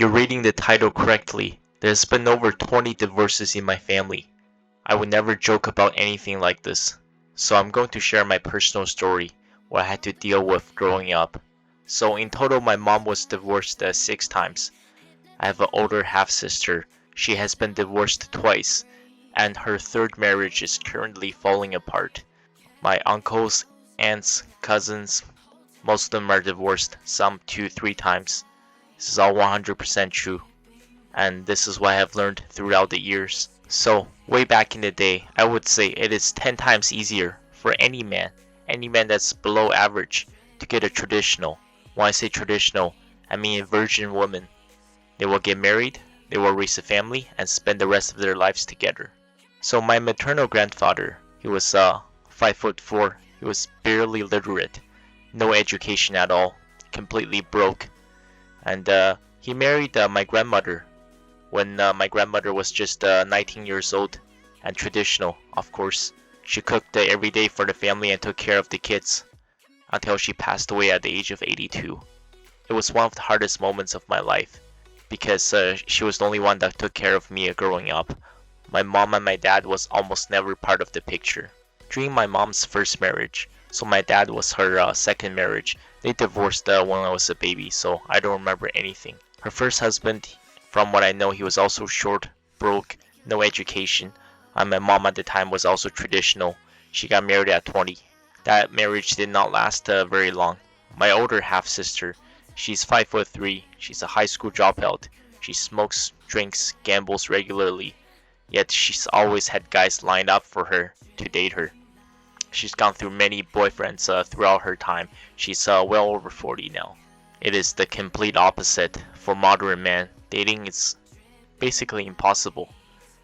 You're reading the title correctly. There's been over 20 divorces in my family. I would never joke about anything like this. So I'm going to share my personal story, what I had to deal with growing up. So in total, my mom was divorced 6 times. I have an older half-sister. She has been divorced twice, and her third marriage is currently falling apart. My uncles, aunts, cousins, most of them are divorced, some 2-3 times. This is all 100% true, and this is what I have learned throughout the years. So, way back in the day, I would say it is 10 times easier for any man that's below average, to get a traditional. When I say traditional, I mean a virgin woman. They will get married, they will raise a family, and spend the rest of their lives together. So my maternal grandfather, he was 5'4", he was barely literate, no education at all, completely broke. And he married my grandmother when my grandmother was just 19 years old, and traditional, of course. She cooked every day for the family and took care of the kids until she passed away at the age of 82. It was one of the hardest moments of my life because she was the only one that took care of me growing up. My mom and my dad was almost never part of the picture. During my mom's first marriage, so my dad was her second marriage, they divorced when I was a baby, so I don't remember anything. Her first husband, from what I know, he was also short, broke, no education. My mom at the time was also traditional. She got married at 20. That marriage did not last very long. My older half-sister, she's 5'3", she's a high school dropout. She smokes, drinks, gambles regularly. Yet she's always had guys lined up for her to date her. She's gone through many boyfriends throughout her time. She's well over 40 now. It is the complete opposite for modern men. Dating is basically impossible.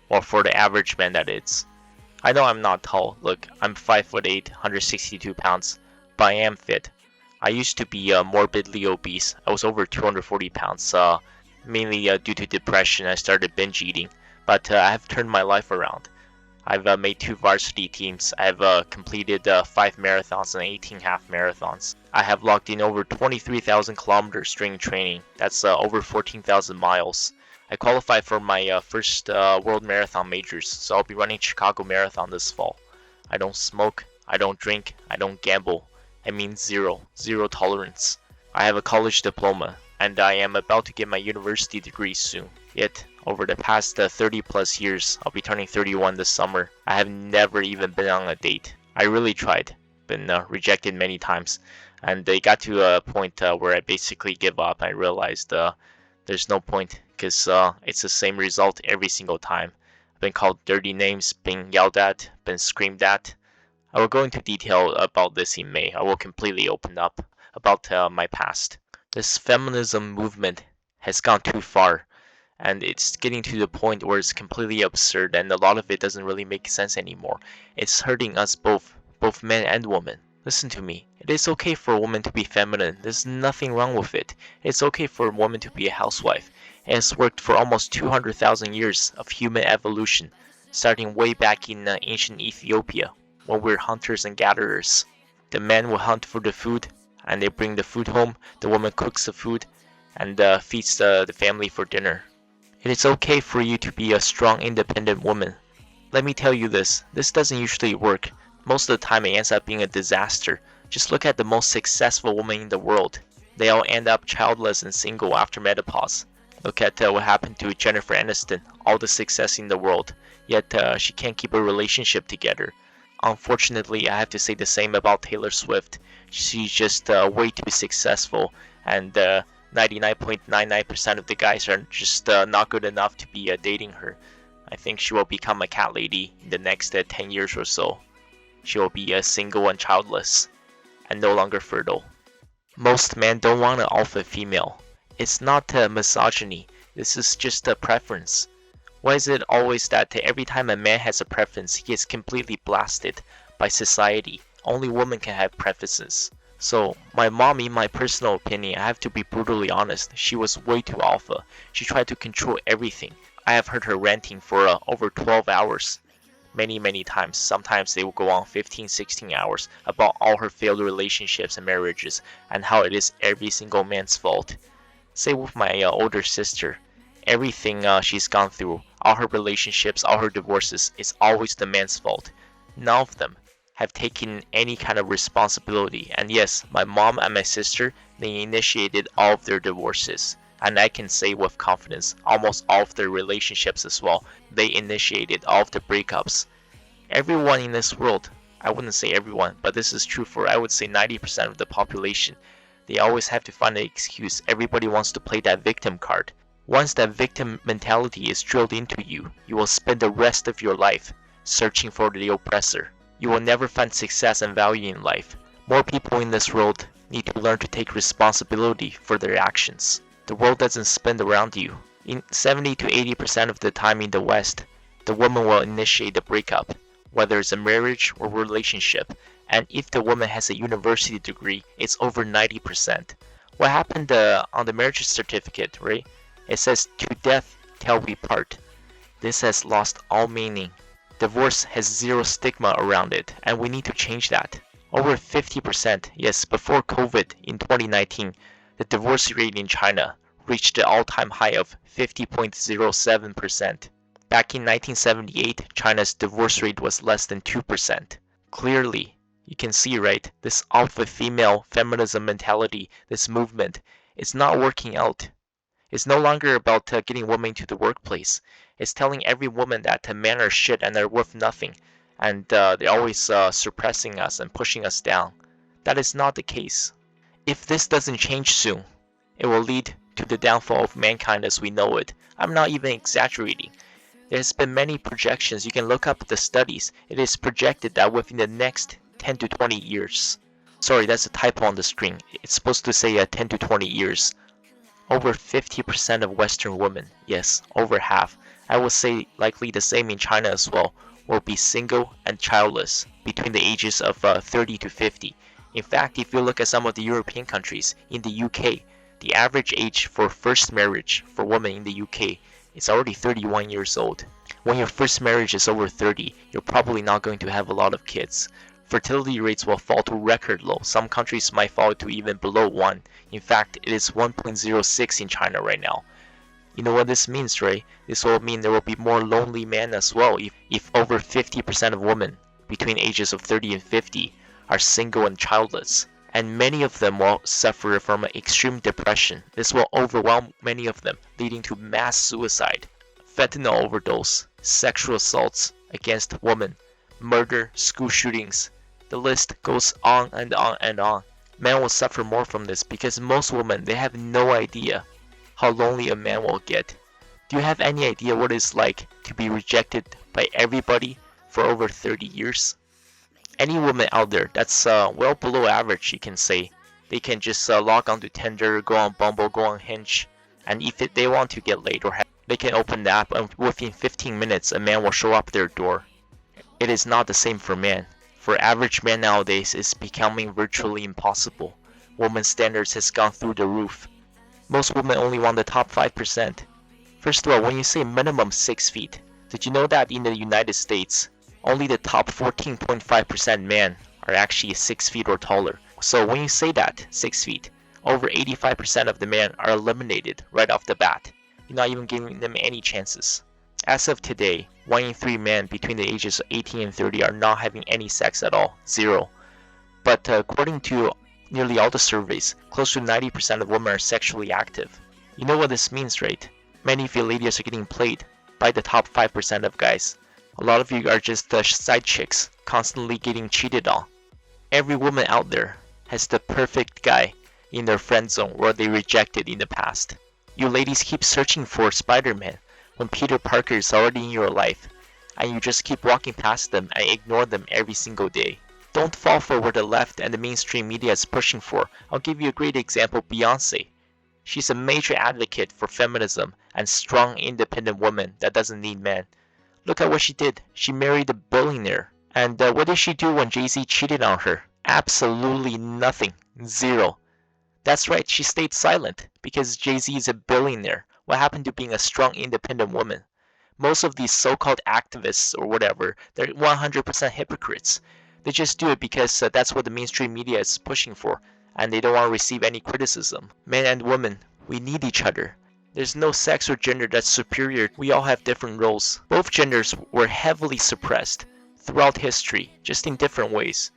Or for the average man, that is. I know I'm not tall. Look, I'm 5'8", 162 pounds, but I am fit. I used to be morbidly obese. I was over 240 pounds, mainly due to depression. I started binge eating, but I have turned my life around. I've made 2 varsity teams. I've completed 5 marathons and 18 half marathons. I have logged in over 23,000 kilometers during training. That's over 14,000 miles. I qualified for my first World Marathon Majors, so I'll be running Chicago Marathon this fall. I don't smoke, I don't drink, I don't gamble. I mean zero tolerance. I have a college diploma, and I am about to get my university degree soon. Yet, over the past 30 plus years, I'll be turning 31 this summer, I have never even been on a date. I really tried, been rejected many times, and it got to a point where I basically give up. I realized there's no point, because it's the same result every single time. I've been called dirty names, been yelled at, been screamed at. I will go into detail about this in May. I will completely open up about my past. This feminism movement has gone too far, and it's getting to the point where it's completely absurd, and a lot of it doesn't really make sense anymore. It's hurting us both men and women. Listen to me. It is okay for a woman to be feminine. There's nothing wrong with it. It's okay for a woman to be a housewife. It has worked for almost 200,000 years of human evolution, starting way back in ancient Ethiopia, when we were hunters and gatherers. The men will hunt for the food, and they bring the food home. The woman cooks the food and feeds the family for dinner. It is okay for you to be a strong, independent woman. Let me tell you this doesn't usually work. Most of the time it ends up being a disaster. Just look at the most successful women in the world. They all end up childless and single after menopause. Look at what happened to Jennifer Aniston, all the success in the world, yet she can't keep a relationship together. Unfortunately, I have to say the same about Taylor Swift. She's just way too successful, and 99.99% of the guys are just not good enough to be dating her. I think she will become a cat lady in the next 10 years or so. She will be single and childless, and no longer fertile. Most men don't want an alpha female. It's not misogyny, this is just a preference. Why is it always that every time a man has a preference, he gets completely blasted by society? Only women can have preferences. So, my mom, in my personal opinion, I have to be brutally honest, she was way too alpha. She tried to control everything. I have heard her ranting for over 12 hours. Many times. Sometimes they will go on 15-16 hours about all her failed relationships and marriages, and how it is every single man's fault. Say with my older sister, everything she's gone through, all her relationships, all her divorces, it's always the man's fault. None of them have taken any kind of responsibility. And yes, my mom and my sister, they initiated all of their divorces. And I can say with confidence, almost all of their relationships as well, they initiated all of the breakups. Everyone in this world, I wouldn't say everyone, but this is true for, I would say, 90% of the population. They always have to find an excuse. Everybody wants to play that victim card. Once that victim mentality is drilled into you, you will spend the rest of your life searching for the oppressor. You will never find success and value in life. More people in this world need to learn to take responsibility for their actions. The world doesn't spin around you. In 70 to 80% of the time in the West, the woman will initiate the breakup, whether it's a marriage or relationship. And if the woman has a university degree, it's over 90%. What happened on the marriage certificate, right? It says, "To death till we part." This has lost all meaning. Divorce has zero stigma around it, and we need to change that. Over 50%, yes, before COVID in 2019, the divorce rate in China reached the all-time high of 50.07%. Back in 1978, China's divorce rate was less than 2%. Clearly, you can see, right, this alpha female feminism mentality, this movement, is not working out. It's no longer about getting women to the workplace. It's telling every woman that men are shit and they're worth nothing, and they're always suppressing us and pushing us down. That is not the case. If this doesn't change soon, it will lead to the downfall of mankind as we know it. I'm not even exaggerating. There's been many projections. You can look up the studies. It is projected that within the next 10 to 20 years. Sorry, that's a typo on the screen. It's supposed to say 10 to 20 years. Over 50% of Western women, yes, over half, I would say likely the same in China as well, will be single and childless between the ages of 30 to 50. In fact, if you look at some of the European countries, in the UK, the average age for first marriage for women in the UK is already 31 years old. When your first marriage is over 30, you're probably not going to have a lot of kids. Fertility rates will fall to record low. Some countries might fall to even below 1. In fact, it is 1.06 in China right now. You know what this means, right? This will mean there will be more lonely men as well if over 50% of women between ages of 30 and 50 are single and childless. And many of them will suffer from extreme depression. This will overwhelm many of them, leading to mass suicide, fentanyl overdose, sexual assaults against women, murder, school shootings. The list goes on and on and on. Men will suffer more from this because most women, they have no idea how lonely a man will get. Do you have any idea what it's like to be rejected by everybody for over 30 years? Any woman out there that's well below average, you can say, they can just log on to Tinder, go on Bumble, go on Hinge, and if they want to get laid they can open the app and within 15 minutes a man will show up their door. It is not the same for men. For average men nowadays, it's becoming virtually impossible. Women's standards has gone through the roof. Most women only want the top 5%. First of all, when you say minimum 6 feet, did you know that in the United States, only the top 14.5% men are actually 6 feet or taller? So when you say that, 6 feet, over 85% of the men are eliminated right off the bat. You're not even giving them any chances. As of today, 1 in 3 men between the ages of 18 and 30 are not having any sex at all, 0. But according to nearly all the surveys, close to 90% of women are sexually active. You know what this means, right? Many of you ladies are getting played by the top 5% of guys. A lot of you are just side chicks, constantly getting cheated on. Every woman out there has the perfect guy in their friend zone or they rejected in the past. You ladies keep searching for Spider-Man when Peter Parker is already in your life, and you just keep walking past them and ignore them every single day. Don't fall for what the left and the mainstream media is pushing for. I'll give you a great example, Beyonce. She's a major advocate for feminism and strong independent woman that doesn't need men. Look at what she did. She married a billionaire. And what did she do when Jay-Z cheated on her? Absolutely nothing. 0. That's right, she stayed silent because Jay-Z is a billionaire. What happened to being a strong independent woman? Most of these so-called activists or whatever, they're 100% hypocrites. They just do it because that's what the mainstream media is pushing for, and they don't want to receive any criticism. Men and women, We need each other. There's no sex or gender that's superior. We all have different roles. Both genders were heavily suppressed throughout history, just in different ways.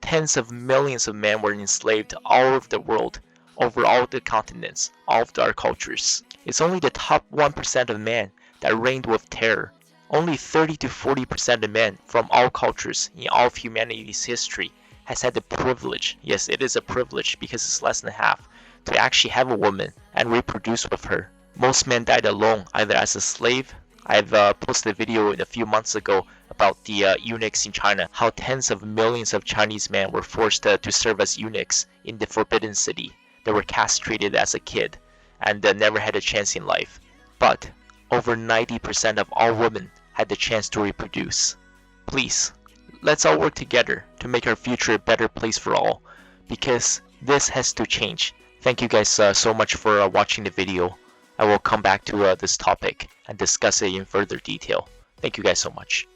Tens of millions of men were enslaved all over the world, over all the continents, all of our cultures. It's only the top 1% of men that reigned with terror. Only 30 to 40% of men from all cultures in all of humanity's history has had the privilege, yes, it is a privilege because it's less than half, to actually have a woman and reproduce with her. Most men died alone, either as a slave. I've posted a video a few months ago about the eunuchs in China, how tens of millions of Chinese men were forced to serve as eunuchs in the Forbidden City. They were castrated as a kid and never had a chance in life. But over 90% of all women had the chance to reproduce. Please, let's all work together to make our future a better place for all, because this has to change. Thank you guys so much for watching the video. I will come back to this topic and discuss it in further detail. Thank you guys so much.